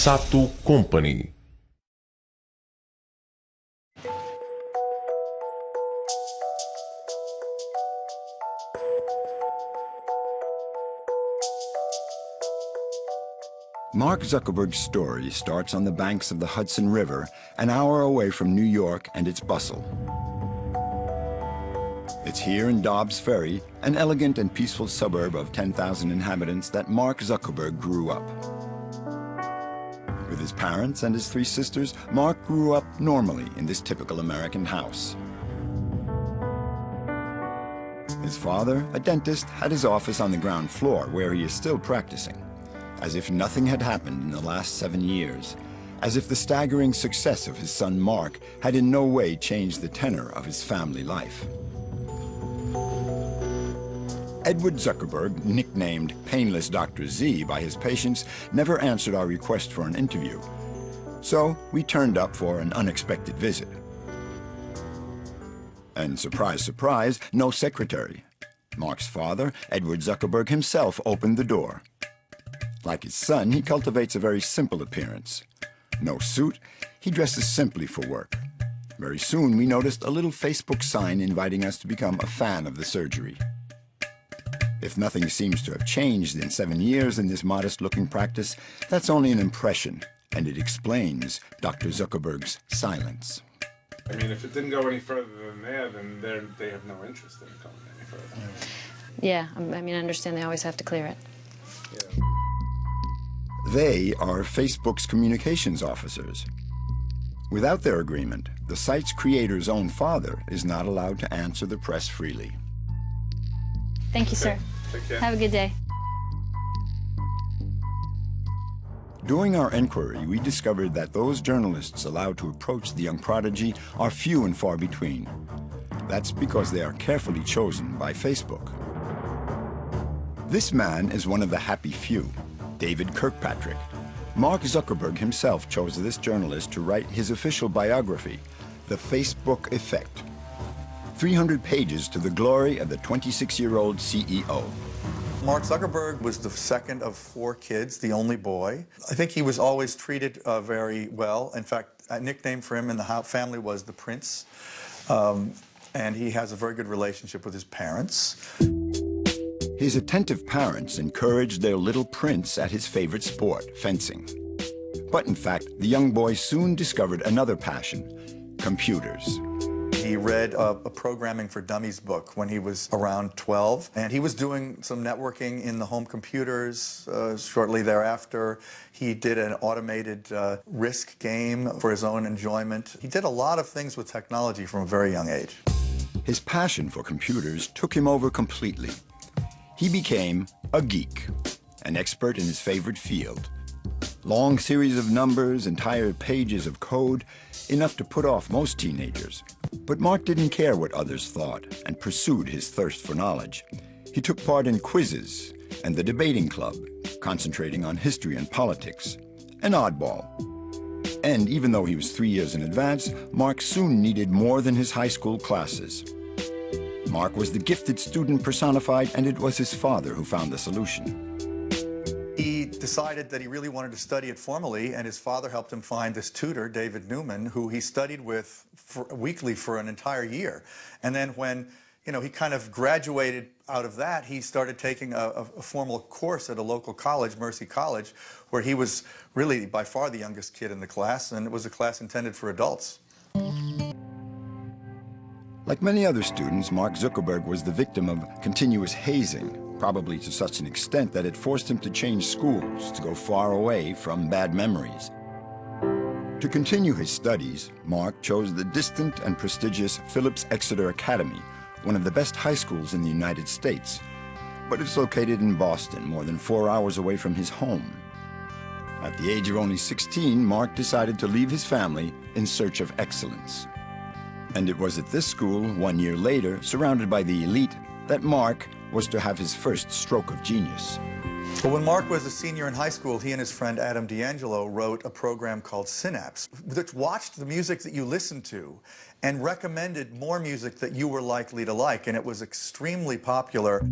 Sato Company. Mark Zuckerberg's story starts on the banks of the Hudson River, an hour away from New York and its bustle. It's here in Dobbs Ferry, an elegant and peaceful suburb of 10,000 inhabitants, that Mark Zuckerberg grew up. With his parents and his three sisters, Mark grew up normally in this typical American house. His father, a dentist, had his office on the ground floor, where he is still practicing. As if nothing had happened in the last 7 years, as if the staggering success of his son Mark had in no way changed the tenor of his family life. Edward Zuckerberg, nicknamed Painless Dr. Z by his patients, never answered our request for an interview. So we turned up for an unexpected visit. And surprise, surprise, no secretary. Mark's father, Edward Zuckerberg himself, opened the door. Like his son, he cultivates a very simple appearance. No suit, he dresses simply for work. Very soon, we noticed a little Facebook sign inviting us to become a fan of the surgery. If nothing seems to have changed in 7 years in this modest-looking practice, that's only an impression, and it explains Dr. Zuckerberg's silence. I mean, if it didn't go any further than there, then they have no interest in going any further. Yeah, I mean, I understand they always have to clear it. Yeah. They are Facebook's communications officers. Without their agreement, the site's creator's own father is not allowed to answer the press freely. Thank you, sir. Take care. Have a good day. During our inquiry, we discovered that those journalists allowed to approach the young prodigy are few and far between. That's because they are carefully chosen by Facebook. This man is one of the happy few, David Kirkpatrick. Mark Zuckerberg himself chose this journalist to write his official biography, The Facebook Effect. 300 pages to the glory of the 26-year-old CEO. Mark Zuckerberg was the second of 4 kids, the only boy. I think he was always treated very well. In fact, a nickname for him in the family was the Prince. And he has a very good relationship with his parents. His attentive parents encouraged their little prince at his favorite sport, fencing. But in fact, the young boy soon discovered another passion, computers. He read a Programming for Dummies book when he was around 12, and he was doing some networking in the home computers shortly thereafter. He did an automated Risk game for his own enjoyment. He did a lot of things with technology from a very young age. His passion for computers took him over completely. He became a geek, an expert in his favorite field. Long series of numbers, entire pages of code, enough to put off most teenagers. But Mark didn't care what others thought and pursued his thirst for knowledge. He took part in quizzes and the debating club, concentrating on history and politics. An oddball. And even though he was 3 years in advance, Mark soon needed more than his high school classes. Mark was the gifted student personified, and it was his father who found the solution. He decided that he really wanted to study it formally, and his father helped him find this tutor, David Newman, who he studied with weekly for an entire year. And then when he kind of graduated out of that, he started taking a formal course at a local college, Mercy College, where he was really by far the youngest kid in the class, and it was a class intended for adults. Like many other students, Mark Zuckerberg was the victim of continuous hazing, probably to such an extent that it forced him to change schools, to go far away from bad memories. To continue his studies, Mark chose the distant and prestigious Phillips Exeter Academy, one of the best high schools in the United States. But it's located in Boston, more than 4 hours away from his home. At the age of only 16, Mark decided to leave his family in search of excellence. And it was at this school, 1 year later, surrounded by the elite, that Mark was to have his first stroke of genius. Well, when Mark was a senior in high school, he and his friend Adam D'Angelo wrote a program called Synapse, which watched the music that you listened to and recommended more music that you were likely to like, and it was extremely popular.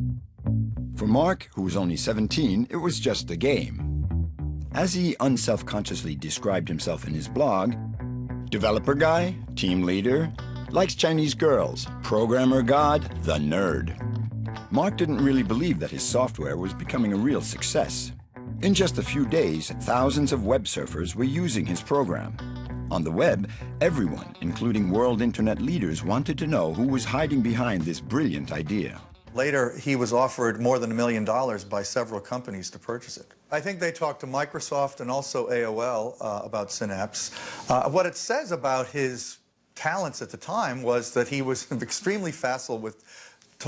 For Mark, who was only 17, it was just a game. As he unselfconsciously described himself in his blog, developer guy, team leader, likes Chinese girls, programmer god, the nerd. Mark didn't really believe that his software was becoming a real success. In just a few days, thousands of web surfers were using his program. On the web, everyone, including world internet leaders, wanted to know who was hiding behind this brilliant idea. Later, he was offered more than $1 million by several companies to purchase it. I think they talked to Microsoft and also AOL about Synapse. What it says about his talents at the time was that he was extremely facile with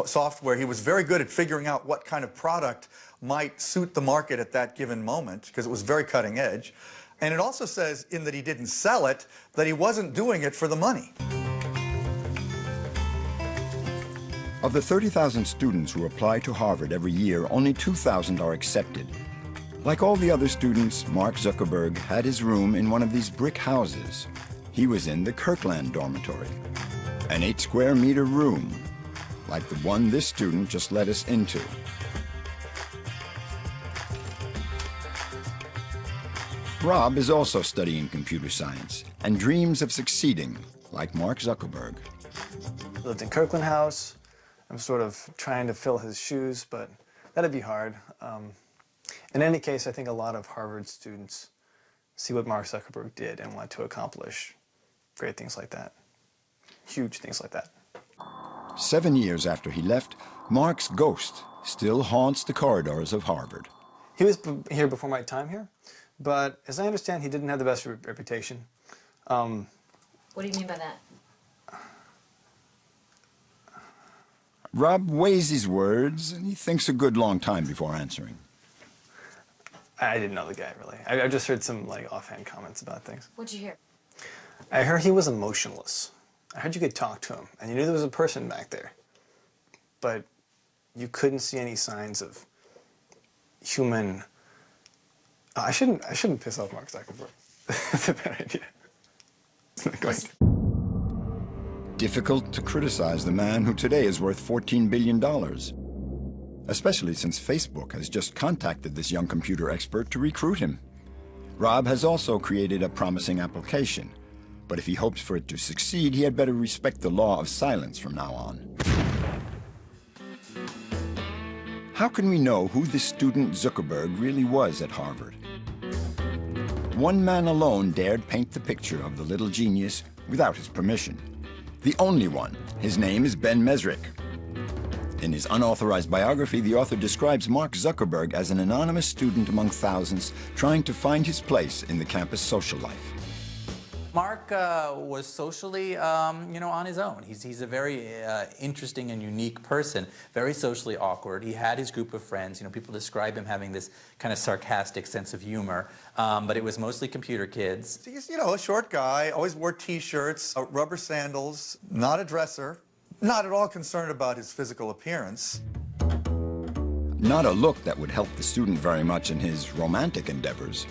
software. He was very good at figuring out what kind of product might suit the market at that given moment, because it was very cutting edge. And it also says, in that he didn't sell it, that he wasn't doing it for the money. Of the 30,000 students who apply to Harvard every year, only 2,000 are accepted. Like all the other students, Mark Zuckerberg had his room in one of these brick houses. He was in the Kirkland dormitory, an 8-square-meter room, like the one this student just let us into. Rob is also studying computer science and dreams of succeeding, like Mark Zuckerberg. Lived in Kirkland House. I'm sort of trying to fill his shoes, but that'd be hard. In any case, I think a lot of Harvard students see what Mark Zuckerberg did and want to accomplish great things like that, huge things like that. 7 years after he left, Mark's ghost still haunts the corridors of Harvard. He was here before my time here, but as I understand, he didn't have the best reputation. What do you mean by that? Rob weighs his words, and he thinks a good long time before answering. I didn't know the guy, really. I just heard some like offhand comments about things. What'd you hear? I heard he was emotionless. I heard you could talk to him, and you knew there was a person back there. But you couldn't see any signs of human... I shouldn't piss off Mark Zuckerberg. That's a bad idea. Go ahead. Difficult to criticize the man who today is worth $14 billion. Especially since Facebook has just contacted this young computer expert to recruit him. Rob has also created a promising application, but if he hopes for it to succeed, he had better respect the law of silence from now on. How can we know who this student Zuckerberg really was at Harvard? One man alone dared paint the picture of the little genius without his permission. The only one. His name is Ben Mesrick. In his unauthorized biography, the author describes Mark Zuckerberg as an anonymous student among thousands trying to find his place in the campus social life. Mark was socially, on his own. He's a very interesting and unique person, very socially awkward. He had his group of friends. People describe him having this kind of sarcastic sense of humor, but it was mostly computer kids. He's, a short guy, always wore T-shirts, rubber sandals, not a dresser, not at all concerned about his physical appearance. Not a look that would help the student very much in his romantic endeavors.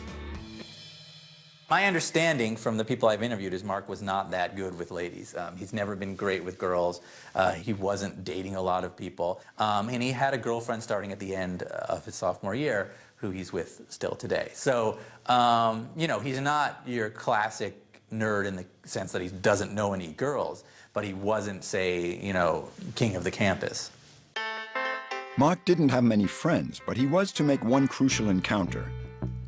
My understanding from the people I've interviewed is Mark was not that good with ladies. He's never been great with girls. He wasn't dating a lot of people. And he had a girlfriend starting at the end of his sophomore year who he's with still today. So, he's not your classic nerd in the sense that he doesn't know any girls, but he wasn't, say, king of the campus. Mark didn't have many friends, but he was to make one crucial encounter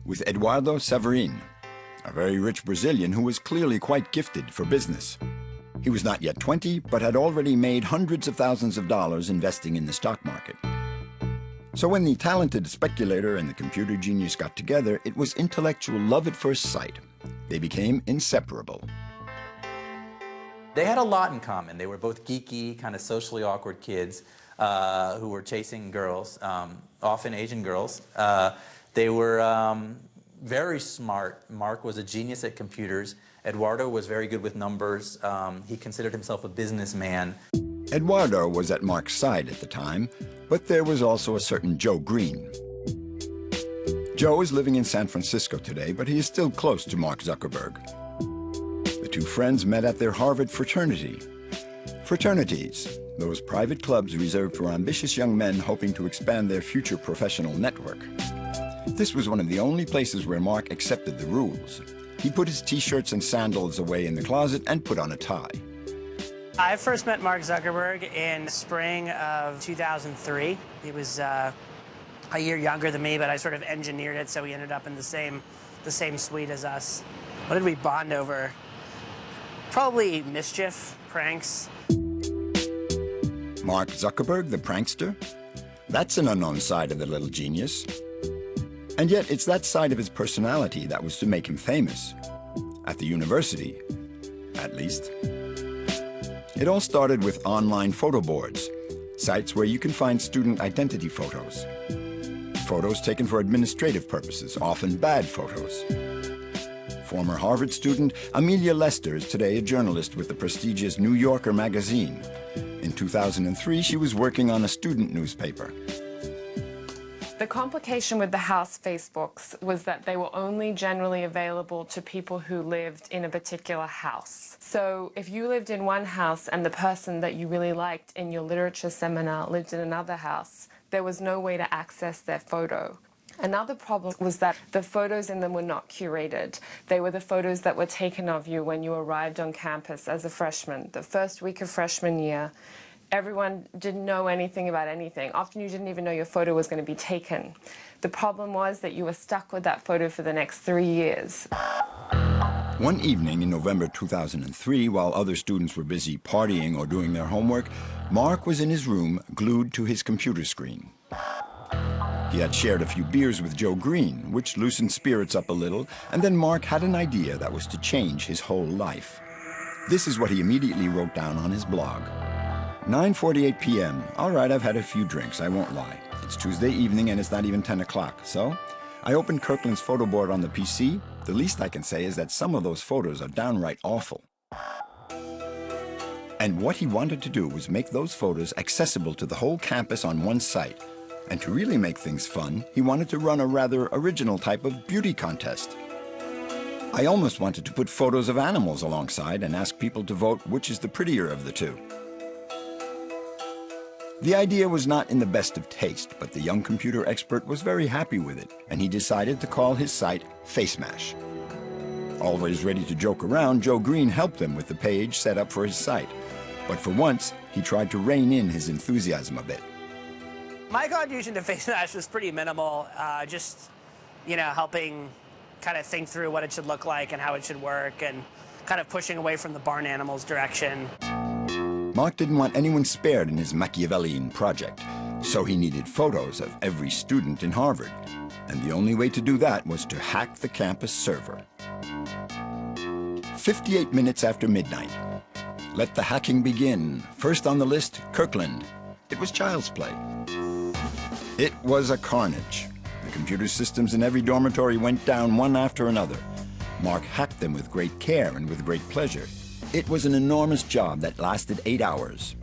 with Eduardo Severin, a very rich Brazilian who was clearly quite gifted for business. He was not yet 20, but had already made hundreds of thousands of dollars investing in the stock market. So when the talented speculator and the computer genius got together, it was intellectual love at first sight. They became inseparable. They had a lot in common. They were both geeky, kind of socially awkward kids who were chasing girls, often Asian girls. They were very smart. Mark was a genius at computers. Eduardo was very good with numbers. He considered himself a businessman. Eduardo was at Mark's side at the time, but there was also a certain Joe Green. Joe is living in San Francisco today, but he is still close to Mark Zuckerberg. The two friends met at their Harvard fraternity. Fraternities, those private clubs reserved for ambitious young men hoping to expand their future professional network. This was one of the only places where Mark accepted the rules. He put his t-shirts and sandals away in the closet and put on a tie. I first met Mark Zuckerberg in spring of 2003. He was a year younger than me, but I sort of engineered it so he ended up in the same suite as us. What did we bond over? Probably mischief, pranks. Mark Zuckerberg, the prankster? That's an unknown side of the little genius. And yet it's that side of his personality that was to make him famous. At the university, at least. It all started with online photo boards, sites where you can find student identity photos. Photos taken for administrative purposes, often bad photos. Former Harvard student Amelia Lester is today a journalist with the prestigious New Yorker magazine. In 2003, she was working on a student newspaper. The complication with the house Facebooks was that they were only generally available to people who lived in a particular house. So if you lived in one house and the person that you really liked in your literature seminar lived in another house, there was no way to access their photo. Another problem was that the photos in them were not curated. They were the photos that were taken of you when you arrived on campus as a freshman, the first week of freshman year. Everyone didn't know anything about anything. Often you didn't even know your photo was going to be taken. The problem was that you were stuck with that photo for the next 3 years. One evening in November 2003, while other students were busy partying or doing their homework, Mark was in his room, glued to his computer screen. He had shared a few beers with Joe Green, which loosened spirits up a little, and then Mark had an idea that was to change his whole life. This is what he immediately wrote down on his blog. 9:48 p.m. All right, I've had a few drinks, I won't lie. It's Tuesday evening and it's not even 10 o'clock, so I opened Kirkland's photo board on the PC. The least I can say is that some of those photos are downright awful. And what he wanted to do was make those photos accessible to the whole campus on one site. And to really make things fun, he wanted to run a rather original type of beauty contest. I almost wanted to put photos of animals alongside and ask people to vote which is the prettier of the two. The idea was not in the best of taste, but the young computer expert was very happy with it, and he decided to call his site FaceMash. Always ready to joke around, Joe Green helped him with the page set up for his site. But for once, he tried to rein in his enthusiasm a bit. My contribution to FaceMash was pretty minimal, just, helping kind of think through what it should look like and how it should work, and kind of pushing away from the barn animals direction. Mark didn't want anyone spared in his Machiavellian project, so he needed photos of every student in Harvard. And the only way to do that was to hack the campus server. 58 minutes after midnight. Let the hacking begin. First on the list, Kirkland. It was child's play. It was a carnage. The computer systems in every dormitory went down one after another. Mark hacked them with great care and with great pleasure. It was an enormous job that lasted 8 hours.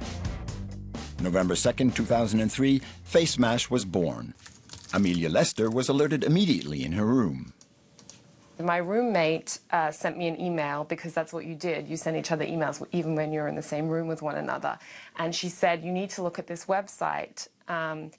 November 2nd, 2003, FaceMash was born. Amelia Lester was alerted immediately in her room. My roommate sent me an email, because that's what you did. You sent each other emails even when you're in the same room with one another. And she said, you need to look at this website.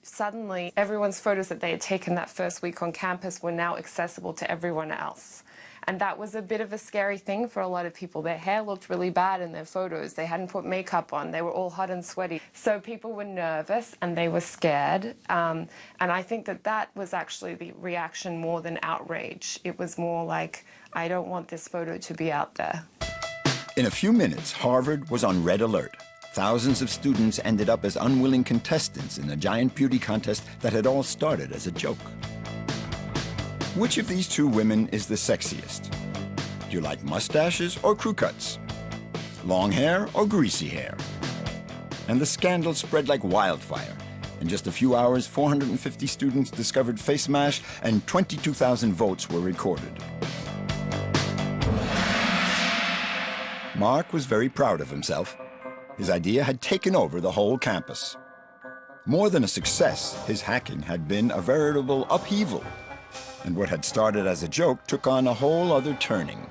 Suddenly, everyone's photos that they had taken that first week on campus were now accessible to everyone else. And that was a bit of a scary thing for a lot of people. Their hair looked really bad in their photos. They hadn't put makeup on. They were all hot and sweaty. So people were nervous and they were scared. And I think that was actually the reaction more than outrage. It was more like, I don't want this photo to be out there. In a few minutes, Harvard was on red alert. Thousands of students ended up as unwilling contestants in a giant beauty contest that had all started as a joke. Which of these two women is the sexiest? Do you like mustaches or crew cuts? Long hair or greasy hair? And the scandal spread like wildfire. In just a few hours, 450 students discovered FaceMash and 22,000 votes were recorded. Mark was very proud of himself. His idea had taken over the whole campus. More than a success, his hacking had been a veritable upheaval. And what had started as a joke took on a whole other turning.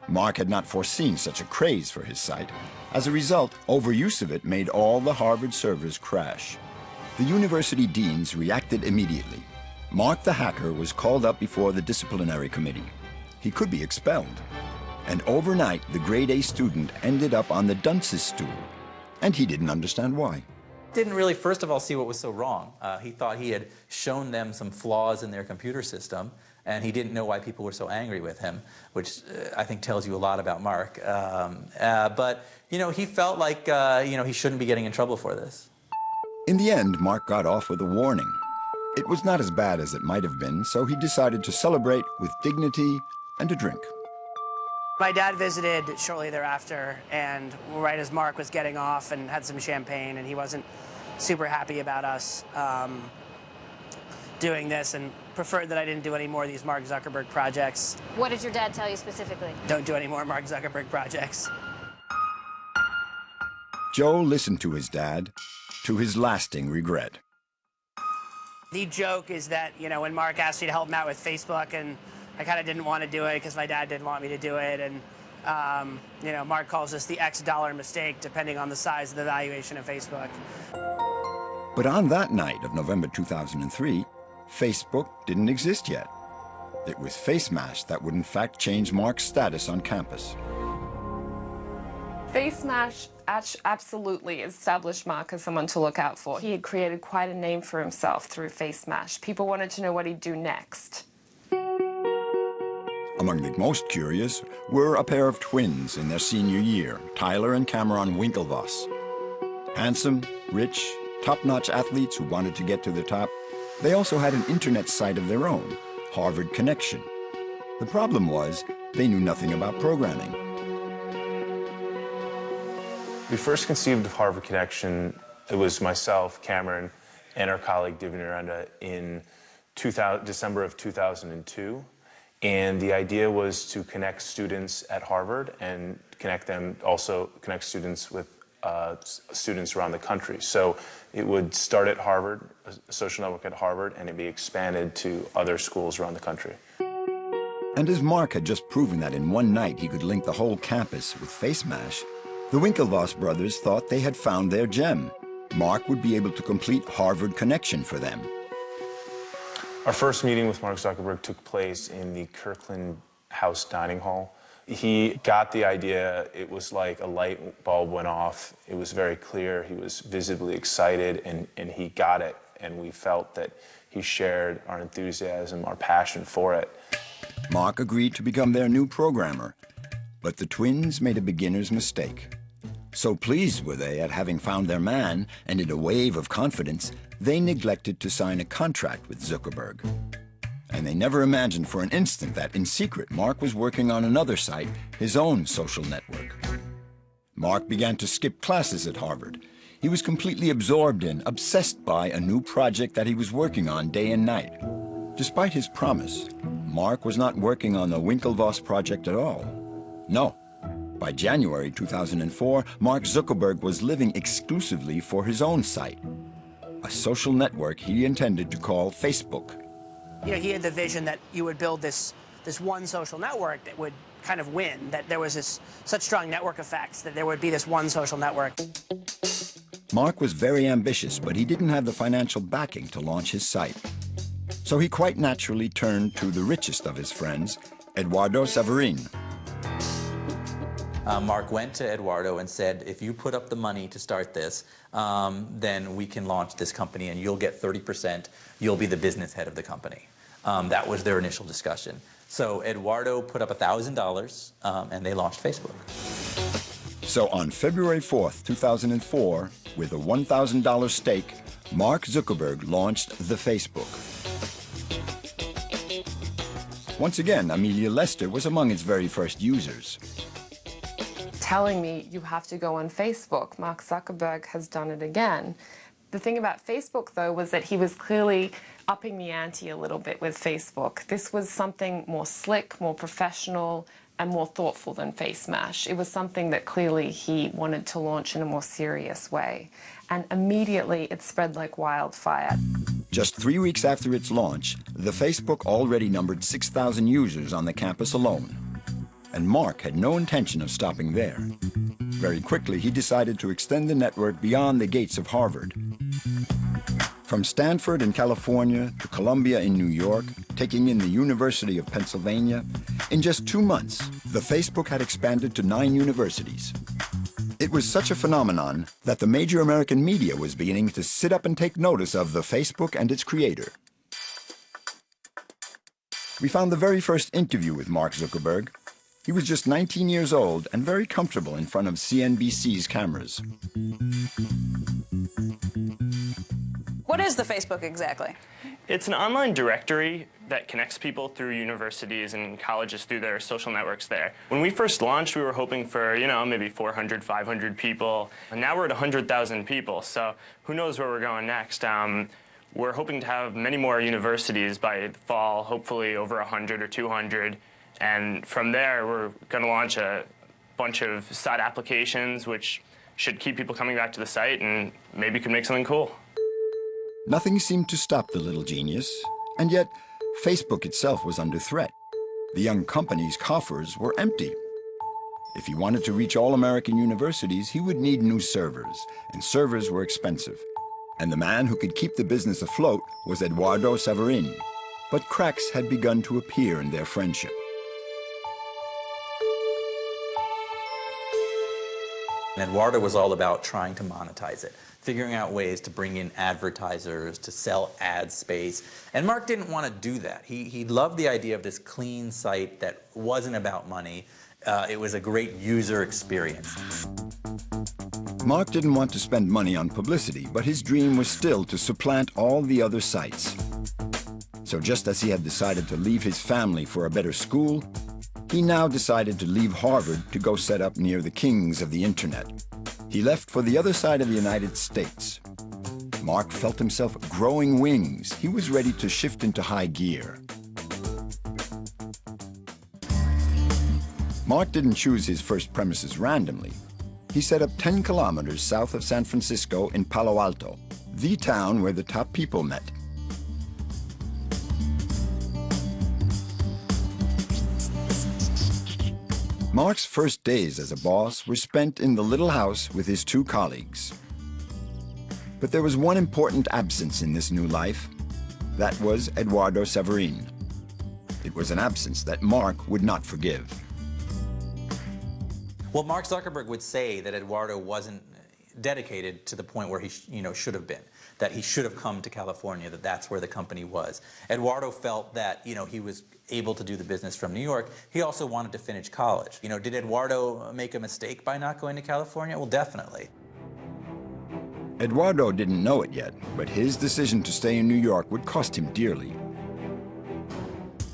Mark had not foreseen such a craze for his site. As a result, overuse of it made all the Harvard servers crash. The university deans reacted immediately. Mark the hacker was called up before the disciplinary committee. He could be expelled. And overnight, the grade A student ended up on the dunce's stool. And he didn't understand why. Didn't really, first of all, see what was so wrong. He thought he had shown them some flaws in their computer system, and he didn't know why people were so angry with him, which I think tells you a lot about Mark. But, you know, he felt like, you know, he shouldn't be getting in trouble for this. In the end, Mark got off with a warning. It was not as bad as it might have been, so he decided to celebrate with dignity and a drink. My dad visited shortly thereafter, and right as Mark was getting off, and had some champagne, and he wasn't super happy about us doing this, and preferred that I didn't do any more of these Mark Zuckerberg projects. What did your dad tell you specifically? Don't do any more Mark Zuckerberg projects. Joe listened to his dad, to his lasting regret. The joke is that, you know, when Mark asked me to help him out with Facebook, and I kind of didn't want to do it because my dad didn't want me to do it, and you know, Mark calls this the X dollar mistake, depending on the size of the valuation of Facebook. But on that night of November 2003, Facebook didn't exist yet. It was FaceMash that would in fact change Mark's status on campus. FaceMash absolutely established Mark as someone to look out for. He had created quite a name for himself through FaceMash. People wanted to know what he'd do next. Among the most curious were a pair of twins in their senior year, Tyler and Cameron Winklevoss. Handsome, rich, top-notch athletes who wanted to get to the top. They also had an internet site of their own, Harvard Connection. The problem was they knew nothing about programming. We first conceived of Harvard Connection. It was myself, Cameron, and our colleague Divya Narendra in December of 2002. And the idea was to connect students at Harvard and connect students with students around the country. So it would start at Harvard, a social network at Harvard, and it'd be expanded to other schools around the country. And as Mark had just proven that in one night he could link the whole campus with FaceMash, the Winklevoss brothers thought they had found their gem. Mark would be able to complete Harvard Connection for them. Our first meeting with Mark Zuckerberg took place in the Kirkland House dining hall. He got the idea. It was like a light bulb went off. It was very clear. He was visibly excited, and he got it. And we felt that he shared our enthusiasm, our passion for it. Mark agreed to become their new programmer, but the twins made a beginner's mistake. So pleased were they at having found their man, and in a wave of confidence, they neglected to sign a contract with Zuckerberg. And they never imagined for an instant that, in secret, Mark was working on another site, his own social network. Mark began to skip classes at Harvard. He was completely absorbed in, obsessed by, a new project that he was working on day and night. Despite his promise, Mark was not working on the Winklevoss project at all. No. By January 2004, Mark Zuckerberg was living exclusively for his own site, a social network he intended to call Facebook. You know, he had the vision that you would build this one social network that would kind of win, that there was such strong network effects that there would be this one social network. Mark was very ambitious, but he didn't have the financial backing to launch his site. So he quite naturally turned to the richest of his friends, Eduardo Saverin. Mark went to Eduardo and said, if you put up the money to start this, then we can launch this company and you'll get 30%. You'll be the business head of the company. That was their initial discussion. So Eduardo put up $1,000 and they launched Facebook. So on February 4th, 2004, with a $1,000 stake, Mark Zuckerberg launched the Facebook. Once again, Amelia Lester was among its very first users. Telling me you have to go on Facebook. Mark Zuckerberg has done it again. The thing about Facebook, though, was that he was clearly upping the ante a little bit with Facebook. This was something more slick, more professional, and more thoughtful than FaceMash. It was something that clearly he wanted to launch in a more serious way. And immediately it spread like wildfire. Just 3 weeks after its launch, the Facebook already numbered 6,000 users on the campus alone. And Mark had no intention of stopping there. Very quickly, he decided to extend the network beyond the gates of Harvard. From Stanford in California to Columbia in New York, taking in the University of Pennsylvania, in just 2 months, the Facebook had expanded to 9 universities. It was such a phenomenon that the major American media was beginning to sit up and take notice of the Facebook and its creator. We found the very first interview with Mark Zuckerberg. He was just 19 years old and very comfortable in front of CNBC's cameras. What is the Facebook exactly? It's an online directory that connects people through universities and colleges through their social networks there. When we first launched, we were hoping for, maybe 400, 500 people. And now we're at 100,000 people, so who knows where we're going next. We're hoping to have many more universities by the fall, hopefully over 100 or 200. And from there, we're going to launch a bunch of side applications, which should keep people coming back to the site and maybe could make something cool. Nothing seemed to stop the little genius, and yet Facebook itself was under threat. The young company's coffers were empty. If he wanted to reach all American universities, he would need new servers, and servers were expensive. And the man who could keep the business afloat was Eduardo Saverin. But cracks had begun to appear in their friendship. And Eduardo was all about trying to monetize it, figuring out ways to bring in advertisers, to sell ad space. And Mark didn't want to do that. He loved the idea of this clean site that wasn't about money. It was a great user experience. Mark didn't want to spend money on publicity, but his dream was still to supplant all the other sites. So just as he had decided to leave his family for a better school, he now decided to leave Harvard to go set up near the kings of the internet. He left for the other side of the United States. Mark felt himself growing wings. He was ready to shift into high gear. Mark didn't choose his first premises randomly. He set up 10 kilometers south of San Francisco in Palo Alto, the town where the top people met. Mark's first days as a boss were spent in the little house with his 2 colleagues. But there was one important absence in this new life. That was Eduardo Saverin. It was an absence that Mark would not forgive. Well, Mark Zuckerberg would say that Eduardo wasn't dedicated to the point where he should have been, that he should have come to California, that that's where the company was. Eduardo felt that he was able to do the business from New York. He also wanted to finish college. Did Eduardo make a mistake by not going to California? Well, definitely. Eduardo didn't know it yet, but his decision to stay in New York would cost him dearly.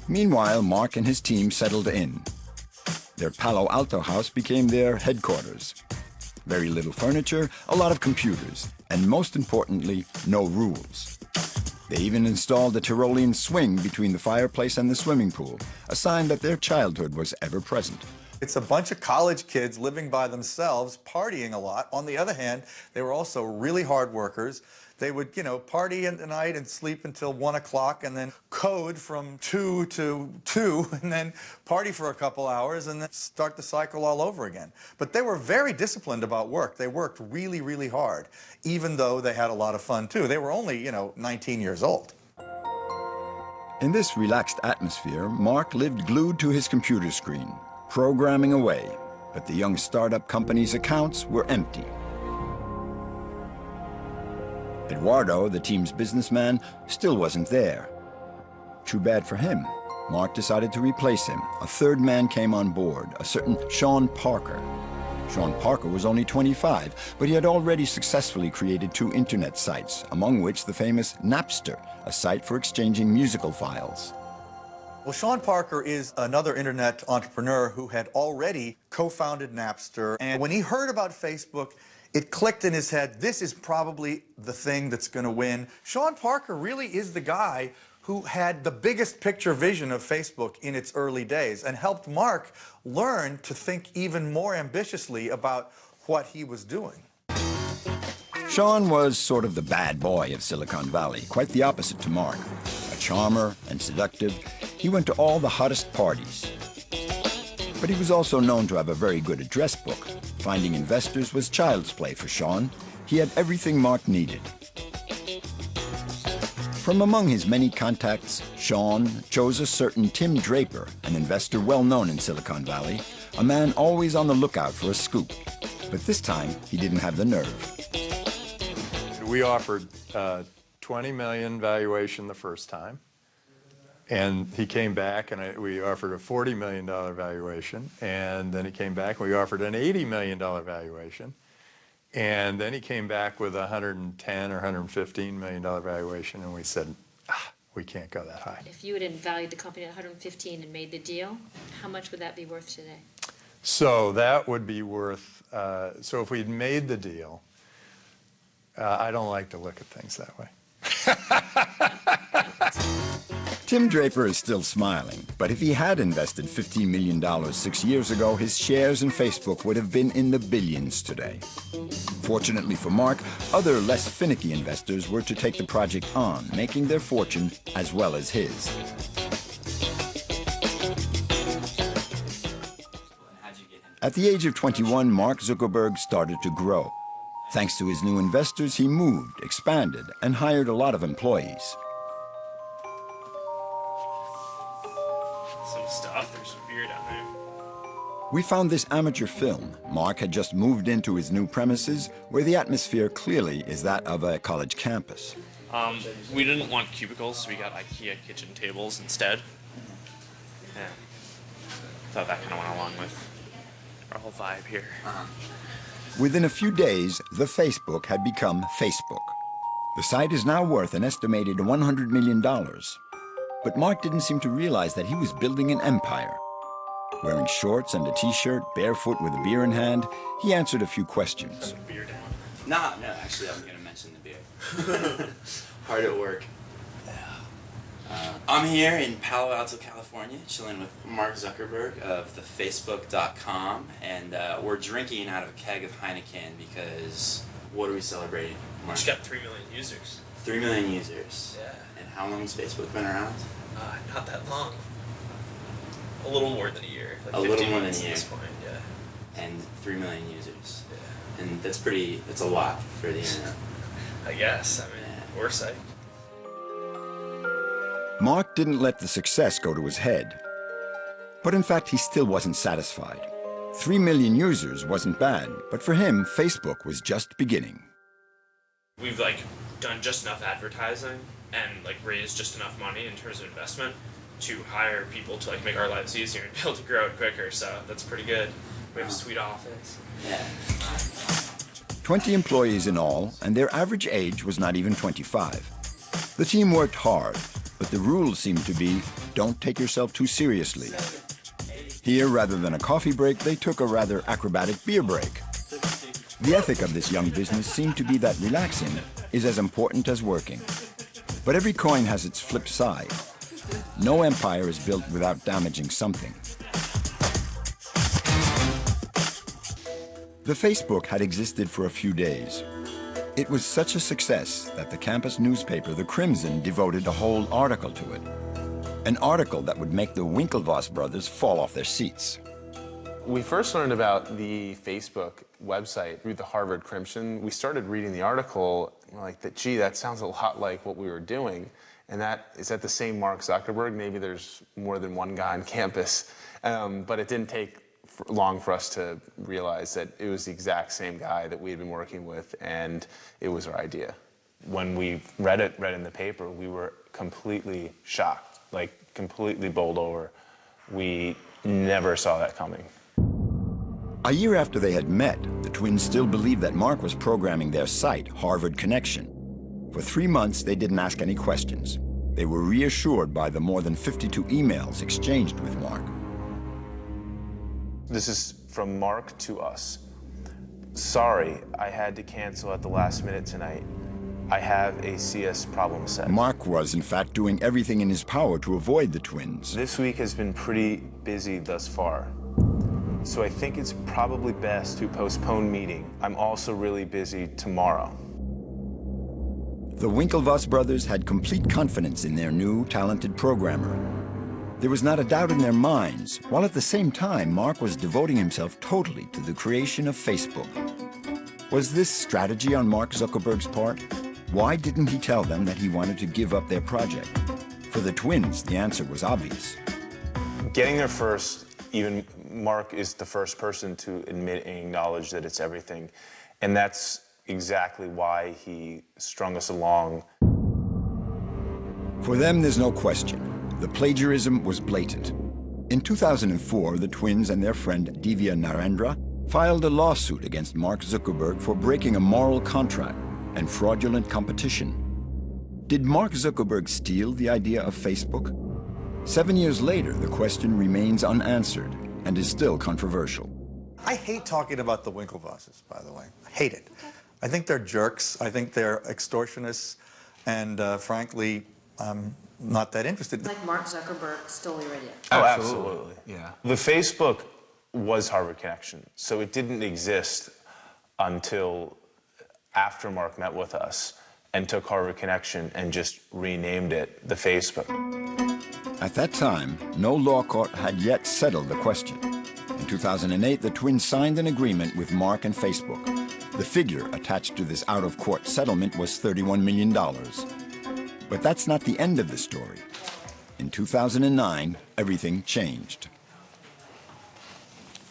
Meanwhile, Mark and his team settled in. Their Palo Alto house became their headquarters. Very little furniture, a lot of computers, and most importantly, no rules. They even installed a Tyrolean swing between the fireplace and the swimming pool, a sign that their childhood was ever present. It's a bunch of college kids living by themselves, partying a lot. On the other hand, they were also really hard workers. They would, party in the night and sleep until 1 o'clock and then code from 2 to 2 and then party for a couple hours and then start the cycle all over again. But they were very disciplined about work. They worked really, really hard, even though they had a lot of fun too. They were only, 19 years old. In this relaxed atmosphere, Mark lived glued to his computer screen, programming away. But the young startup company's accounts were empty. Eduardo, the team's businessman, still wasn't there. Too bad for him. Mark decided to replace him. A third man came on board, a certain Sean Parker. Sean Parker was only 25, but he had already successfully created 2 internet sites, among which the famous Napster, a site for exchanging musical files. Well, Sean Parker is another internet entrepreneur who had already co-founded Napster, and when he heard about Facebook, it clicked in his head, this is probably the thing that's going to win. Sean Parker really is the guy who had the biggest picture vision of Facebook in its early days and helped Mark learn to think even more ambitiously about what he was doing. Sean was sort of the bad boy of Silicon Valley, quite the opposite to Mark. A charmer and seductive, he went to all the hottest parties. But he was also known to have a very good address book. Finding investors was child's play for Sean. He had everything Mark needed. From among his many contacts, Sean chose a certain Tim Draper, an investor well known in Silicon Valley, a man always on the lookout for a scoop. But this time, he didn't have the nerve. We offered $20 million valuation the first time. And he came back, and we offered a $40 million valuation. And then he came back, and we offered an $80 million valuation. And then he came back with a $110 or $115 million valuation, and we said, we can't go that high. If you had valued the company at 115 and made the deal, how much would that be worth today? So that would be worth, so if we'd made the deal, I don't like to look at things that way. Tim Draper is still smiling, but if he had invested $15 million 6 years ago, his shares in Facebook would have been in the billions today. Fortunately for Mark, other less finicky investors were to take the project on, making their fortune as well as his. At the age of 21, Mark Zuckerberg started to grow. Thanks to his new investors, he moved, expanded, and hired a lot of employees. Stuff. There's some beer down there. We found this amateur film. Mark had just moved into his new premises, where the atmosphere clearly is that of a college campus. We didn't want cubicles, so we got IKEA kitchen tables instead. Yeah. Thought that kind of went along with our whole vibe here. Within a few days, the Facebook had become Facebook. The site is now worth an estimated $100 million. But Mark didn't seem to realize that he was building an empire. Wearing shorts and a t-shirt, barefoot with a beer in hand, he answered a few questions. Beer down. No, actually I was going to mention the beer. Hard at work. I'm here in Palo Alto, California, chilling with Mark Zuckerberg of the Facebook.com, and we're drinking out of a keg of Heineken because what are we celebrating, Mark? We just got 3 million users. 3 million users. Yeah. And how long has Facebook been around? Not that long. A little more than a year. Like a little more than a year. At this point, yeah. And 3 million users. Yeah. And that's a lot for the internet. I guess. I mean, we're psyched. Mark didn't let the success go to his head. But in fact, he still wasn't satisfied. 3 million users wasn't bad, but for him, Facebook was just beginning. We've done just enough advertising and raised just enough money in terms of investment to hire people to make our lives easier and be able to grow it quicker. So that's pretty good. We have a sweet office. Yeah. 20 employees in all, and their average age was not even 25. The team worked hard, but the rules seemed to be, don't take yourself too seriously. Here, rather than a coffee break, they took a rather acrobatic beer break. The ethic of this young business seemed to be that relaxing is as important as working. But every coin has its flip side. No empire is built without damaging something. The Facebook had existed for a few days. It was such a success that the campus newspaper, The Crimson, devoted a whole article to it. An article that would make the Winklevoss brothers fall off their seats. We first learned about the Facebook website through the Harvard Crimson. We started reading the article, gee, that sounds a lot like what we were doing. And is that the same Mark Zuckerberg? Maybe there's more than one guy on campus. But it didn't take long for us to realize that it was the exact same guy that we had been working with, and it was our idea. When we read in the paper, we were completely shocked, completely bowled over. We never saw that coming. A year after they had met, the twins still believed that Mark was programming their site, Harvard Connection. For 3 months, they didn't ask any questions. They were reassured by the more than 52 emails exchanged with Mark. This is from Mark to us. Sorry, I had to cancel at the last minute tonight. I have a CS problem set. Mark was, in fact, doing everything in his power to avoid the twins. This week has been pretty busy thus far. So I think it's probably best to postpone meeting. I'm also really busy tomorrow. The Winklevoss brothers had complete confidence in their new, talented programmer. There was not a doubt in their minds, while at the same time, Mark was devoting himself totally to the creation of Facebook. Was this strategy on Mark Zuckerberg's part? Why didn't he tell them that he wanted to give up their project? For the twins, the answer was obvious. Getting there first, even Mark is the first person to admit and acknowledge that it's everything. And that's exactly why he strung us along. For them, there's no question. The plagiarism was blatant. In 2004, the twins and their friend Divya Narendra filed a lawsuit against Mark Zuckerberg for breaking a moral contract and fraudulent competition. Did Mark Zuckerberg steal the idea of Facebook? 7 years later, the question remains unanswered and is still controversial. I hate talking about the Winklevosses, by the way. I hate it. I think they're jerks. I think they're extortionists. And frankly, I'm not that interested. Like Mark Zuckerberg stole your idea. Oh, absolutely. Yeah. The Facebook was Harvard Connection, so it didn't exist until after Mark met with us and took Harvard Connection and just renamed it the Facebook. At that time, no law court had yet settled the question. In 2008, the twins signed an agreement with Mark and Facebook. The figure attached to this out-of-court settlement was $31 million. But that's not the end of the story. In 2009, everything changed.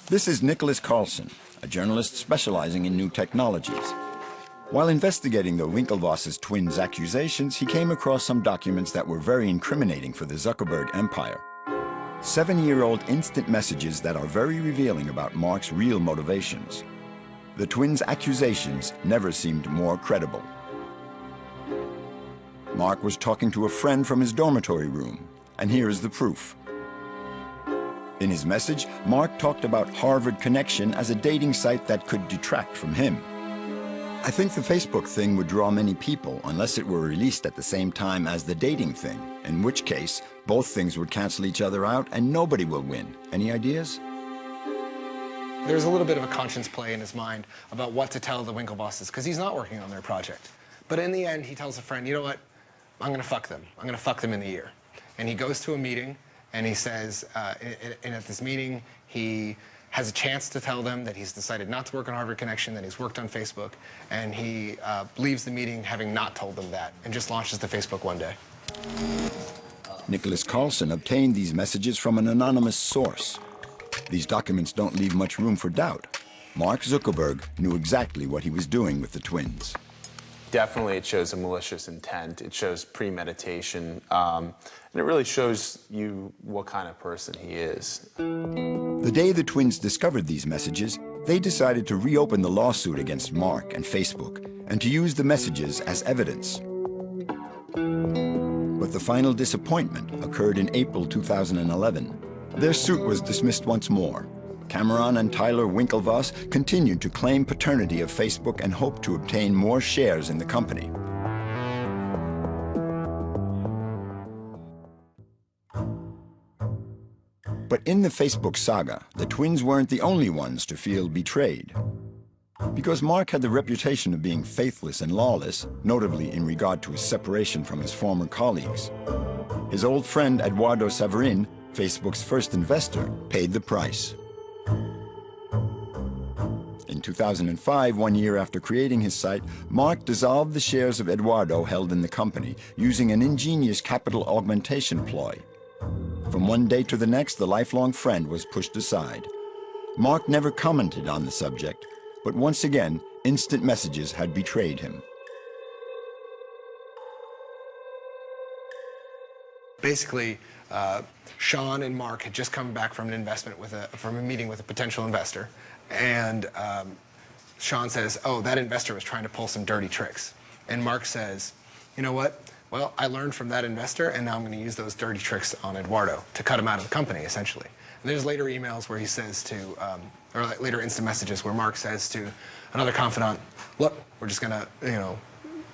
This is Nicholas Carlson, a journalist specializing in new technologies. While investigating the Winklevoss twins' accusations, he came across some documents that were very incriminating for the Zuckerberg empire. 7-year-old instant messages that are very revealing about Mark's real motivations. The twins' accusations never seemed more credible. Mark was talking to a friend from his dormitory room, and here is the proof. In his message, Mark talked about Harvard Connection as a dating site that could detract from him. I think the Facebook thing would draw many people unless it were released at the same time as the dating thing, in which case both things would cancel each other out and nobody will win. Any ideas? There's a little bit of a conscience play in his mind about what to tell the Winklevosses because he's not working on their project. But in the end, he tells a friend, you know what, I'm going to fuck them. I'm going to fuck them in the ear. And he goes to a meeting and he says, and at this meeting, he has a chance to tell them that he's decided not to work on Harvard Connection, that he's worked on Facebook, and he leaves the meeting having not told them that, and just launches the Facebook one day. Nicholas Carlson obtained these messages from an anonymous source. These documents don't leave much room for doubt. Mark Zuckerberg knew exactly what he was doing with the twins. Definitely it shows a malicious intent. It shows premeditation. And it really shows you what kind of person he is. The day the twins discovered these messages, they decided to reopen the lawsuit against Mark and Facebook and to use the messages as evidence. But the final disappointment occurred in April 2011. Their suit was dismissed once more. Cameron and Tyler Winklevoss continued to claim paternity of Facebook and hoped to obtain more shares in the company. But in the Facebook saga, the twins weren't the only ones to feel betrayed. Because Mark had the reputation of being faithless and lawless, notably in regard to his separation from his former colleagues. His old friend Eduardo Saverin, Facebook's first investor, paid the price. In 2005, 1 year after creating his site, Mark dissolved the shares of Eduardo held in the company using an ingenious capital augmentation ploy. From one day to the next, the lifelong friend was pushed aside. Mark never commented on the subject, but once again, instant messages had betrayed him. Basically, Sean and Mark had just come back from an investment from a meeting with a potential investor, and Sean says, "Oh, that investor was trying to pull some dirty tricks," and Mark says, "You know what? Well, I learned from that investor, and now I'm going to use those dirty tricks on Eduardo to cut him out of the company, essentially." And there's later emails where he says to, or later instant messages where Mark says to another confidant, "Look, we're just going to,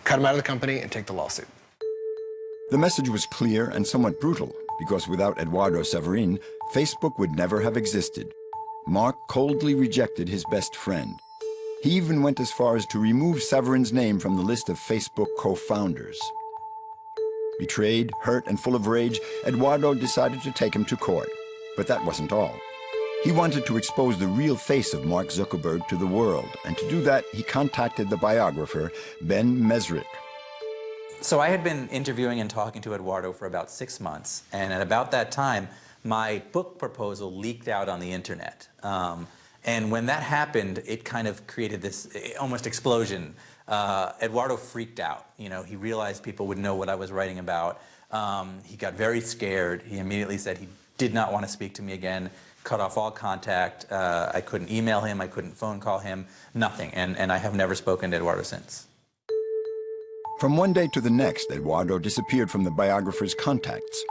cut him out of the company and take the lawsuit." The message was clear and somewhat brutal, because without Eduardo Saverin, Facebook would never have existed. Mark coldly rejected his best friend. He even went as far as to remove Saverin's name from the list of Facebook co-founders. Betrayed, hurt, and full of rage, Eduardo decided to take him to court. But that wasn't all. He wanted to expose the real face of Mark Zuckerberg to the world, and to do that, he contacted the biographer Ben Mesrich. So I had been interviewing and talking to Eduardo for about 6 months, and at about that time, my book proposal leaked out on the internet. And when that happened, it kind of created this almost explosion. Eduardo freaked out. You know, he realized people would know what I was writing about. He got very scared. He immediately said he did not want to speak to me again, cut off all contact. I couldn't email him, I couldn't phone call him, nothing. And I have never spoken to Eduardo since. From one day to the next, Eduardo disappeared from the biographer's contacts.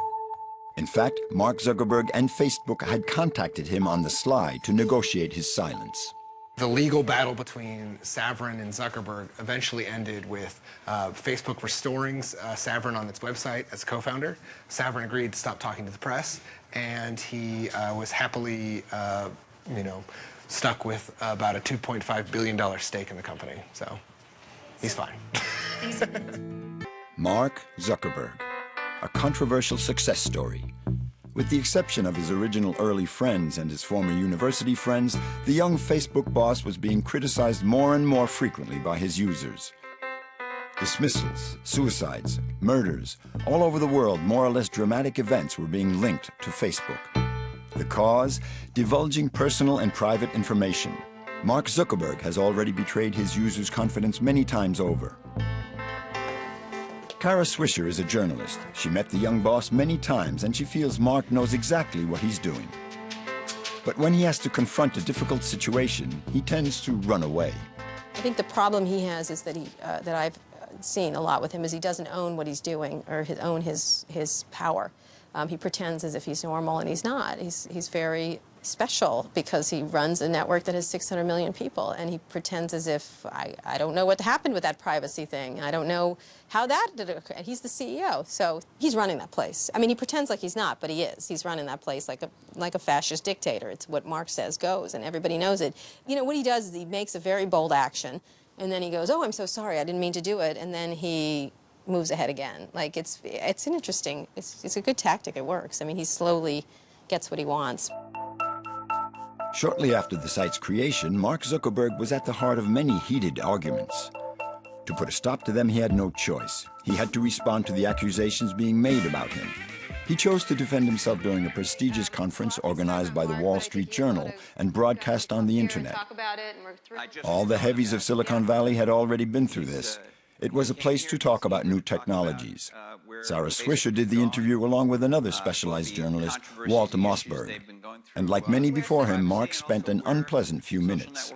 In fact, Mark Zuckerberg and Facebook had contacted him on the sly to negotiate his silence. The legal battle between Savrin and Zuckerberg eventually ended with Facebook restoring Savrin on its website as co-founder. Savrin agreed to stop talking to the press, and he was happily, stuck with about a $2.5 billion stake in the company. So he's fine. Mark Zuckerberg, a controversial success story. With the exception of his original early friends and his former university friends, the young Facebook boss was being criticized more and more frequently by his users. Dismissals, suicides, murders, all over the world, more or less dramatic events were being linked to Facebook. The cause? Divulging personal and private information. Mark Zuckerberg has already betrayed his users' confidence many times over. Kara Swisher is a journalist. She met the young boss many times, and she feels Mark knows exactly what he's doing. But when he has to confront a difficult situation, he tends to run away. I think the problem he has is that that I've seen a lot with him is he doesn't own what he's doing or own his power. He pretends as if he's normal, and he's not. He's very special because he runs a network that has 600 million people, and he pretends as if I don't know what happened with that privacy thing. I don't know how that did occur. And he's the CEO, so he's running that place. I mean, he pretends like he's not, but he is. He's running that place like a fascist dictator. It's what Mark says goes, and everybody knows it. You know, what he does is he makes a very bold action, and then he goes, "Oh, I'm so sorry, I didn't mean to do it," and then he moves ahead again. Like, it's an interesting, it's a good tactic. It works. I mean, he slowly gets what he wants. Shortly after the site's creation, Mark Zuckerberg was at the heart of many heated arguments. To put a stop to them, he had no choice. He had to respond to the accusations being made about him. He chose to defend himself during a prestigious conference organized by the Wall Street Journal and broadcast on the internet. All the heavies of Silicon Valley had already been through this. It was a place to talk about new technologies. Sarah Swisher did the interview along with another specialized journalist, Walter Mossberg. And like many before him, Mark spent an unpleasant few minutes.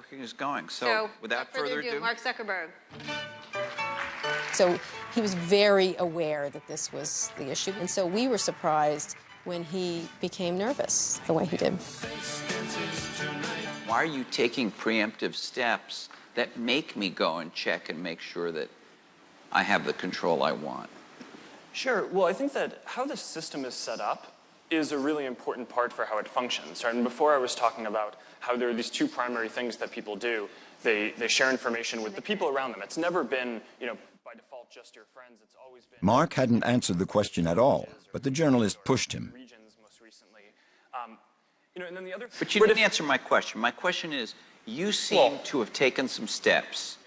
So without further ado, Mark Zuckerberg. So he was very aware that this was the issue, and so we were surprised when he became nervous the way he did. Why are you taking preemptive steps that make me go and check and make sure that I have the control I want? Sure. Well, I think that how the system is set up is a really important part for how it functions. Right? And before I was talking about how there are these two primary things that people do. They share information with the people around them. It's never been, by default just your friends. It's always been... Mark hadn't answered the question at all, but the journalist pushed him. Most recently. And then the other... But you didn't answer my question. My question is, you seem to have taken some steps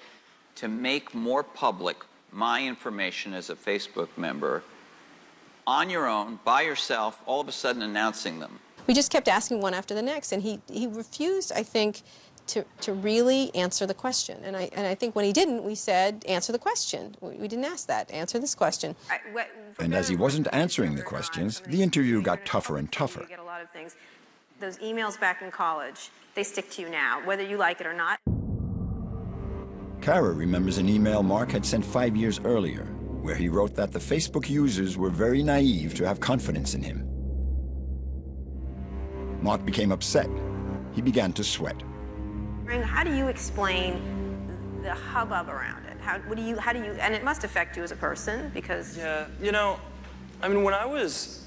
to make more public my information as a Facebook member on your own, by yourself, all of a sudden announcing them. We just kept asking one after the next, and he refused, I think, to really answer the question. And I think when he didn't, we said, answer the question. We didn't ask that. Answer this question. And as he wasn't answering the questions, the interview got tougher and tougher. You get a lot of things. Those emails back in college, they stick to you now, whether you like it or not. Kara remembers an email Mark had sent 5 years earlier, where he wrote that the Facebook users were very naive to have confidence in him. Mark became upset. He began to sweat. How do you explain the hubbub around it? How do you, and it must affect you as a person because... Yeah, I mean, when I was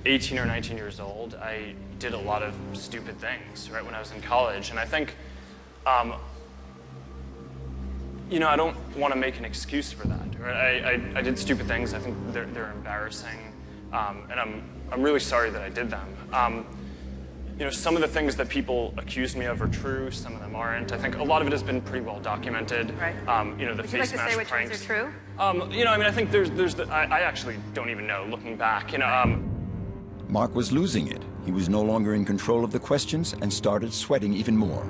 18 or 19 years old, I did a lot of stupid things, right, when I was in college. And I think, I don't want to make an excuse for that. Right? I did stupid things. I think they're embarrassing, and I'm really sorry that I did them. you know, some of the things that people accuse me of are true, some of them aren't. I think a lot of it has been pretty well documented. Right. You know, the Would you face like to say mask which pranks. ones are true? You know, I mean, I think I actually don't even know, looking back, you know. Mark was losing it. He was no longer in control of the questions and started sweating even more.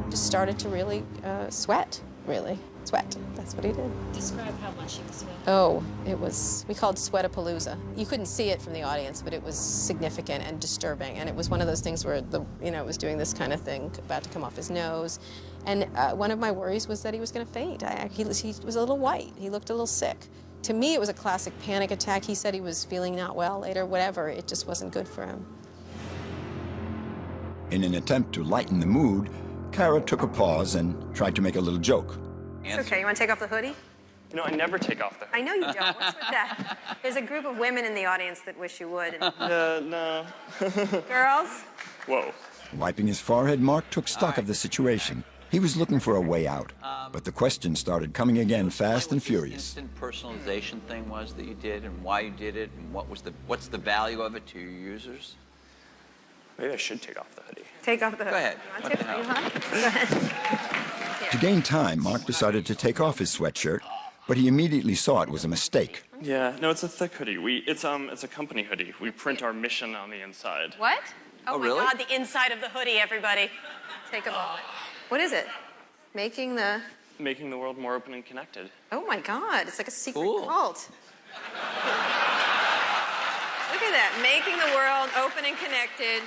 Just started to really sweat, really. Sweat. That's what he did. Describe how much he was sweating. Oh, it was, we called Sweatapalooza. You couldn't see it from the audience, but it was significant and disturbing. And it was one of those things where it was doing this kind of thing, about to come off his nose. And one of my worries was that he was going to faint. He was a little white. He looked a little sick. To me, it was a classic panic attack. He said he was feeling not well later, whatever. It just wasn't good for him. In an attempt to lighten the mood, Kara took a pause and tried to make a little joke. It's okay. You want to take off the hoodie? You know, I never take off the hoodie. I know you don't. What's with that? There's a group of women in the audience that wish you would. No. Girls? Whoa. Wiping his forehead, Mark took stock of the situation. He was looking for a way out, but the questions started coming again fast and furious. Instant personalization thing was that you did, and why you did it, and what's the value of it to your users? Maybe I should take off the hoodie. Take off the hoodie. Go ahead. You want to? Are you hot? Go ahead. To gain time, Mark decided to take off his sweatshirt, but he immediately saw it was a mistake. Yeah, no, it's a thick hoodie. It's a company hoodie. We print our mission on the inside. What? Oh, my really? God, the inside of the hoodie, everybody. Take a moment. What is it? Making the world more open and connected. Oh my God, it's like a secret Cool. cult. Look at that, making the world open and connected,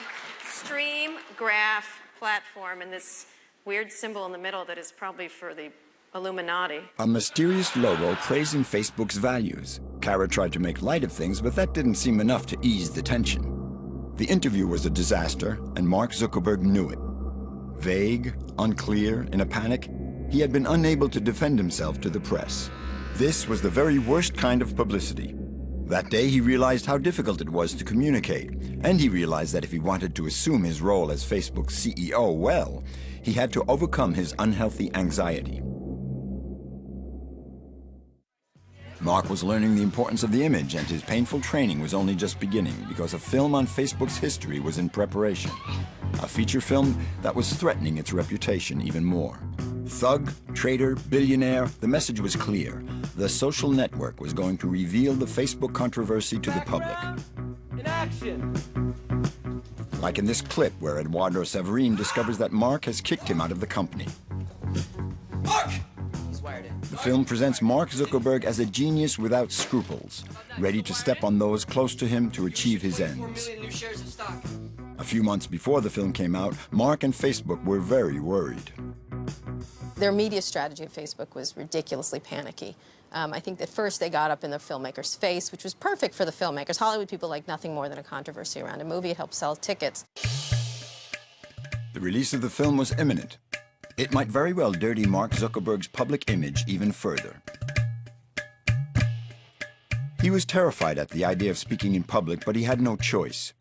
stream, graph, platform, and this weird symbol in the middle that is probably for the Illuminati. A mysterious logo praising Facebook's values. Kara tried to make light of things, but that didn't seem enough to ease the tension. The interview was a disaster, and Mark Zuckerberg knew it. Vague, unclear, in a panic, he had been unable to defend himself to the press. This was the very worst kind of publicity. That day, he realized how difficult it was to communicate, and he realized that if he wanted to assume his role as Facebook's CEO well, he had to overcome his unhealthy anxiety. Mark was learning the importance of the image, and his painful training was only just beginning because a film on Facebook's history was in preparation. A feature film that was threatening its reputation even more. Thug, traitor, billionaire, the message was clear. The social network was going to reveal the Facebook controversy to the public. In action! Like in this clip where Eduardo Severin discovers that Mark has kicked him out of the company. Mark! He's wired in. The film presents Mark Zuckerberg as a genius without scruples, ready to step on those close to him to achieve his ends. A few months before the film came out, Mark and Facebook were very worried. Their media strategy at Facebook was ridiculously panicky. I think that first they got up in the filmmaker's face, which was perfect for the filmmakers. Hollywood people like nothing more than a controversy around a movie. It helped sell tickets. The release of the film was imminent. It might very well dirty Mark Zuckerberg's public image even further. He was terrified at the idea of speaking in public, but he had no choice.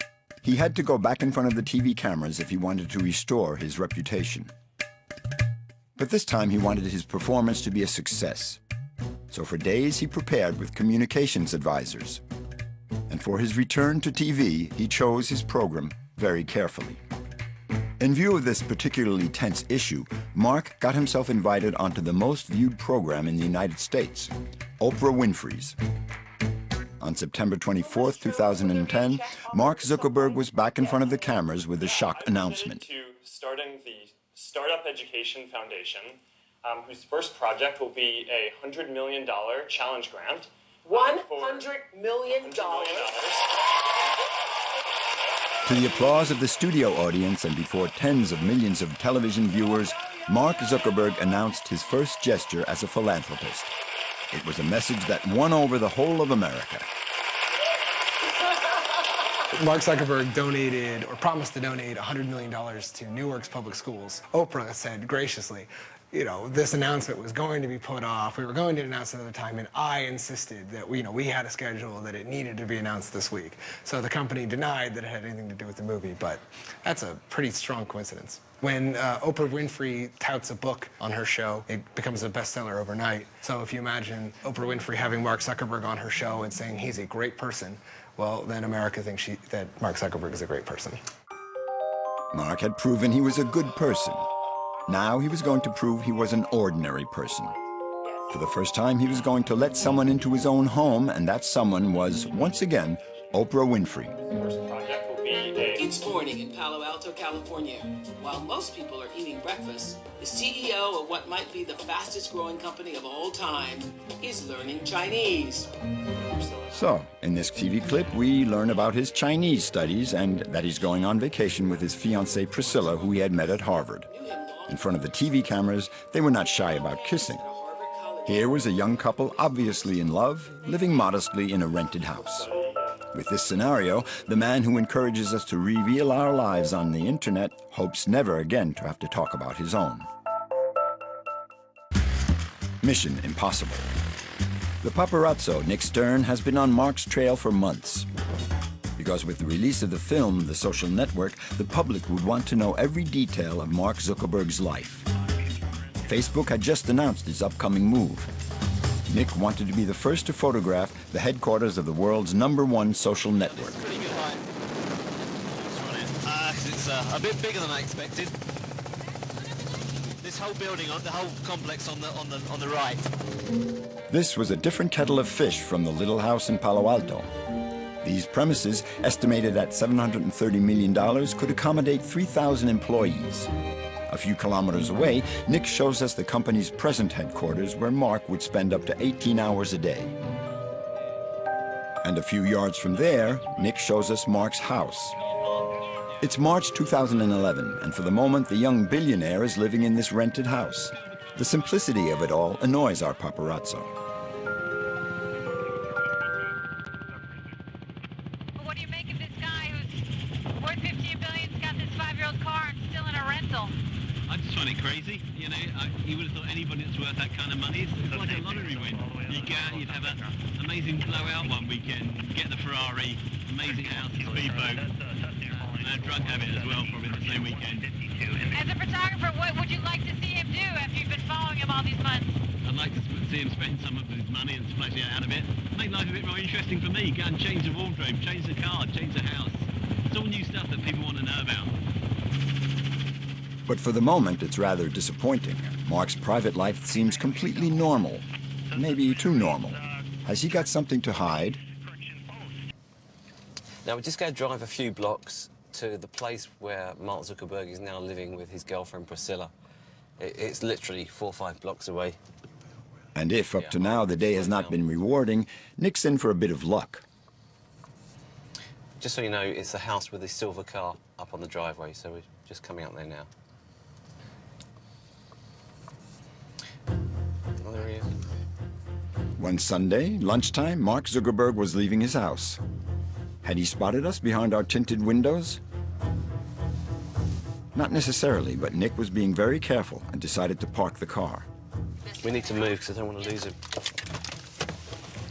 He had to go back in front of the TV cameras if he wanted to restore his reputation. But this time he wanted his performance to be a success. So for days he prepared with communications advisors. And for his return to TV, he chose his program very carefully. In view of this particularly tense issue, Mark got himself invited onto the most viewed program in the United States, Oprah Winfrey's. On September 24, 2010, Mark Zuckerberg was back in front of the cameras with a shock announcement. To starting the Startup Education Foundation, whose first project will be a $100 million challenge grant. $100 million? To the applause of the studio audience and before tens of millions of television viewers, Mark Zuckerberg announced his first gesture as a philanthropist. It was a message that won over the whole of America. Mark Zuckerberg donated, or promised to donate, $100 million to Newark's public schools. Oprah said graciously, you know, this announcement was going to be put off. We were going to announce it another time, and I insisted that we had a schedule, that it needed to be announced this week. So the company denied that it had anything to do with the movie, but that's a pretty strong coincidence. When Oprah Winfrey touts a book on her show, it becomes a bestseller overnight. So if you imagine Oprah Winfrey having Mark Zuckerberg on her show and saying he's a great person, well, then America thinks that Mark Zuckerberg is a great person. Mark had proven he was a good person. Now he was going to prove he was an ordinary person. For the first time, he was going to let someone into his own home, and that someone was, once again, Oprah Winfrey. It's morning in Palo Alto, California. While most people are eating breakfast, the CEO of what might be the fastest growing company of all time is learning Chinese. So, in this TV clip, we learn about his Chinese studies and that he's going on vacation with his fiancée Priscilla, who he had met at Harvard. In front of the TV cameras, they were not shy about kissing. Here was a young couple obviously in love, living modestly in a rented house. With this scenario, the man who encourages us to reveal our lives on the internet hopes never again to have to talk about his own. Mission impossible. The paparazzo, Nick Stern, has been on Mark's trail for months. Because with the release of the film, The Social Network, the public would want to know every detail of Mark Zuckerberg's life. Facebook had just announced its upcoming move. Nick wanted to be the first to photograph the headquarters of the world's #1 social network. It's a bit bigger than I expected. This whole building, the whole complex on the right. This was a different kettle of fish from the little house in Palo Alto. These premises, estimated at $730 million, could accommodate 3,000 employees. A few kilometers away, Nick shows us the company's present headquarters where Mark would spend up to 18 hours a day. And a few yards from there, Nick shows us Mark's house. It's March 2011, and for the moment, the young billionaire is living in this rented house. The simplicity of it all annoys our paparazzo. What do you make of this guy who's worth $15 billion, has got this 5-year-old car and still in a rental? I just find it crazy. You know, you would have thought anybody that's worth that kind of money, it's like a lottery win. You go out, you'd have an amazing blowout one weekend, get the Ferrari, amazing house, speedboat, and a drug habit as well, probably the same weekend. As a photographer, what would you like to see him do after you've been following him all these months? I'd like to see him spend some of his money and splash it out a bit. Make life a bit more interesting for me. Go and change the wardrobe, change the car, change the house. It's all new stuff that people want to know about. But for the moment, it's rather disappointing. Mark's private life seems completely normal. Maybe too normal. Has he got something to hide? Now, we're just going to drive a few blocks to the place where Mark Zuckerberg is now living with his girlfriend Priscilla. It's literally 4 or 5 blocks away. And if, up to now, the day has not been rewarding, Nick's in for a bit of luck. Just so you know, it's the house with the silver car up on the driveway, so we're just coming up there now. Oh, there he is. One Sunday, lunchtime, Mark Zuckerberg was leaving his house. Had he spotted us behind our tinted windows? Not necessarily, but Nick was being very careful and decided to park the car. We need to move because I don't want to lose him.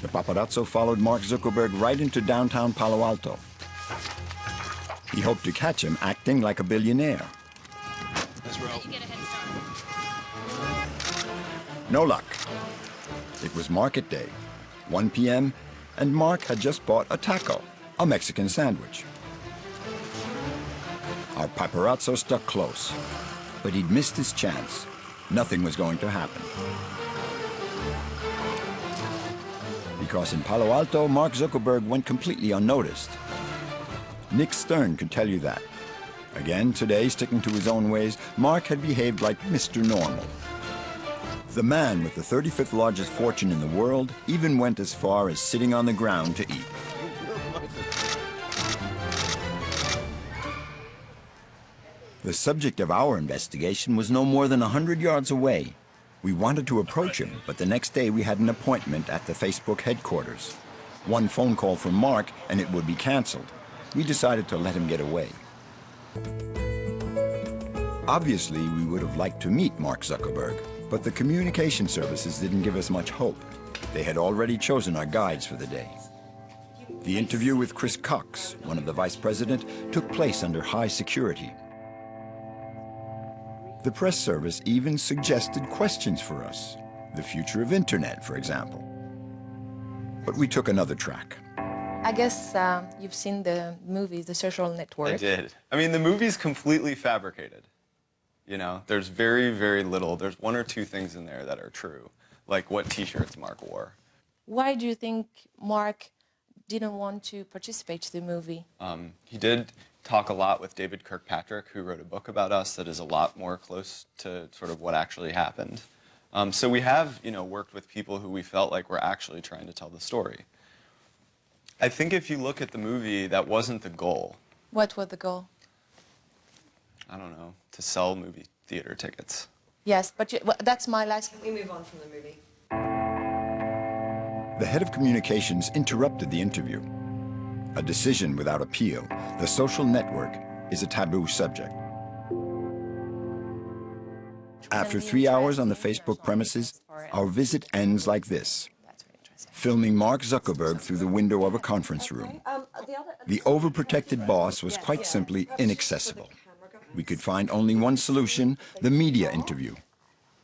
The paparazzo followed Mark Zuckerberg right into downtown Palo Alto. He hoped to catch him acting like a billionaire. Let's roll. No luck. It was market day, 1 p.m., and Mark had just bought a taco, a Mexican sandwich. Our paparazzo stuck close, but he'd missed his chance. Nothing was going to happen. Because in Palo Alto, Mark Zuckerberg went completely unnoticed. Nick Stern could tell you that. Again, today, sticking to his own ways, Mark had behaved like Mr. Normal. The man with the 35th largest fortune in the world even went as far as sitting on the ground to eat. The subject of our investigation was no more than 100 yards away. We wanted to approach him, but the next day we had an appointment at the Facebook headquarters. One phone call from Mark, and it would be canceled. We decided to let him get away. Obviously, we would have liked to meet Mark Zuckerberg, but the communication services didn't give us much hope. They had already chosen our guides for the day. The interview with Chris Cox, one of the vice president, took place under high security. The press service even suggested questions for us, the future of internet, for example. But we took another track. I guess you've seen the movie, The Social Network. I did. I mean, the movie's completely fabricated. You know, there's very, very little. There's one or two things in there that are true, like what T-shirts Mark wore. Why do you think Mark didn't want to participate in the movie? He did talk a lot with David Kirkpatrick, who wrote a book about us that is a lot more close to sort of what actually happened. So we have, you know, worked with people who we felt like were actually trying to tell the story. I think if you look at the movie, that wasn't the goal. What was the goal? I don't know, to sell movie theater tickets. Yes, but well, that's my last... We move on from the movie. The head of communications interrupted the interview. A decision without appeal. The social network is a taboo subject. After 3 hours on the Facebook premises, our visit ends like this. Filming Mark Zuckerberg through the window of a conference room. The overprotected boss was quite simply inaccessible. We could find only one solution, the media interview.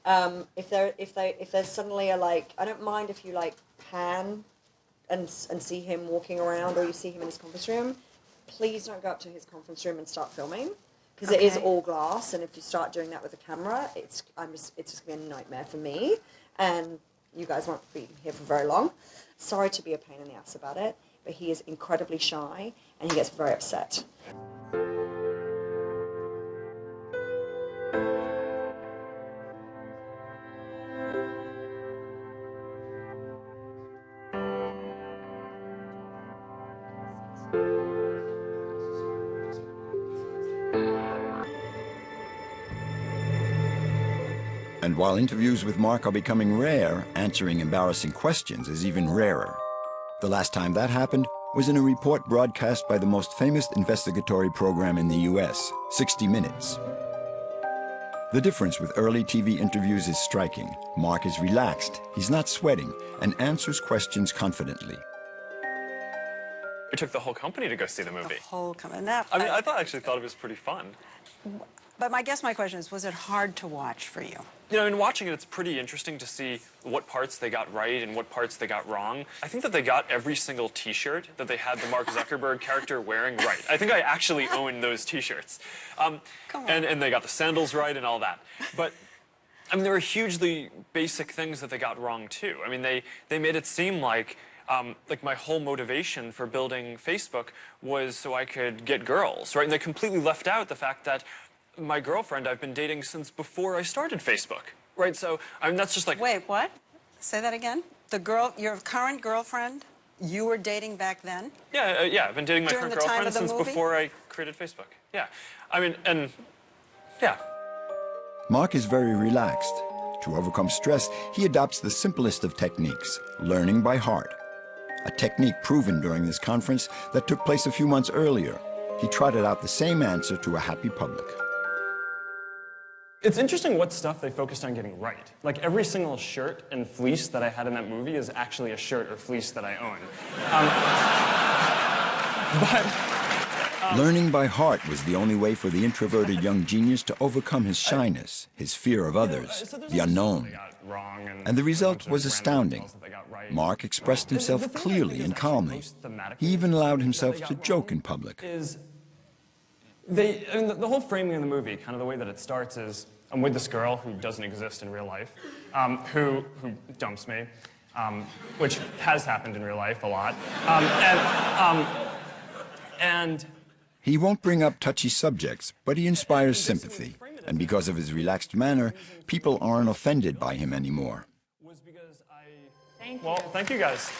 If there's suddenly a, like, I don't mind if you like pan and see him walking around, or you see him in his conference room, please don't go up to his conference room and start filming, because it is all glass, and if you start doing that with a camera, it's just gonna be a nightmare for me, and you guys won't be here for very long. Sorry to be a pain in the ass about it, but he is incredibly shy, and he gets very upset. And while interviews with Mark are becoming rare, answering embarrassing questions is even rarer. The last time that happened was in a report broadcast by the most famous investigatory program in the US, 60 Minutes. The difference with early TV interviews is striking. Mark is relaxed, he's not sweating, and answers questions confidently. We took the whole company to go see the movie. The whole company. I mean, I actually thought it was pretty fun. But my question is, was it hard to watch for you? You know, in watching it, it's pretty interesting to see what parts they got right and what parts they got wrong. I think that they got every single T-shirt that they had the Mark Zuckerberg character wearing right. I think I actually own those T-shirts. And they got the sandals right and all that. But, I mean, there were hugely basic things that they got wrong, too. I mean, they made it seem like my whole motivation for building Facebook was so I could get girls, right? And they completely left out the fact that my girlfriend I've been dating since before I started Facebook, right? So, I mean, that's just like... Wait, what? Say that again? Your current girlfriend, you were dating back then? Yeah, yeah, I've been dating my current girlfriend since movie? before I created Facebook. Yeah, I mean, and, yeah. Mark is very relaxed. To overcome stress, he adopts the simplest of techniques, learning by heart. A technique proven during this conference that took place a few months earlier. He trotted out the same answer to a happy public. It's interesting what stuff they focused on getting right. Like every single shirt and fleece that I had in that movie is actually a shirt or fleece that I own. Learning by heart was the only way for the introverted young genius to overcome his shyness, his fear of others, the unknown. And the result was astounding. Mark expressed himself clearly and calmly. He even allowed himself to joke in public. I mean, the whole framing of the movie, kind of the way that it starts is, I'm with this girl who doesn't exist in real life, who dumps me, which has happened in real life a lot, and he won't bring up touchy subjects, but he inspires sympathy. And because of his relaxed manner, people aren't offended by him anymore. Well, thank you guys.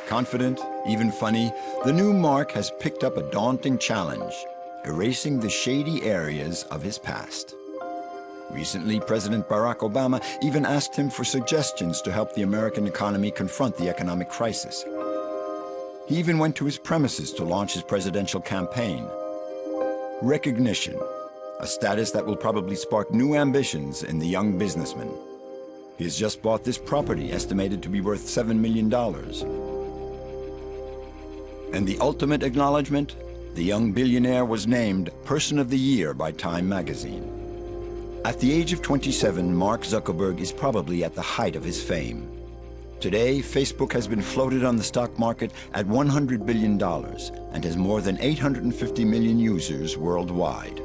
Confident, even funny, the new Mark has picked up a daunting challenge, erasing the shady areas of his past. Recently, President Barack Obama even asked him for suggestions to help the American economy confront the economic crisis. He even went to his premises to launch his presidential campaign. Recognition, a status that will probably spark new ambitions in the young businessman. He has just bought this property, estimated to be worth $7 million. And the ultimate acknowledgement, the young billionaire was named Person of the Year by Time magazine. At the age of 27, Mark Zuckerberg is probably at the height of his fame. Today, Facebook has been floated on the stock market at $100 billion and has more than 850 million users worldwide.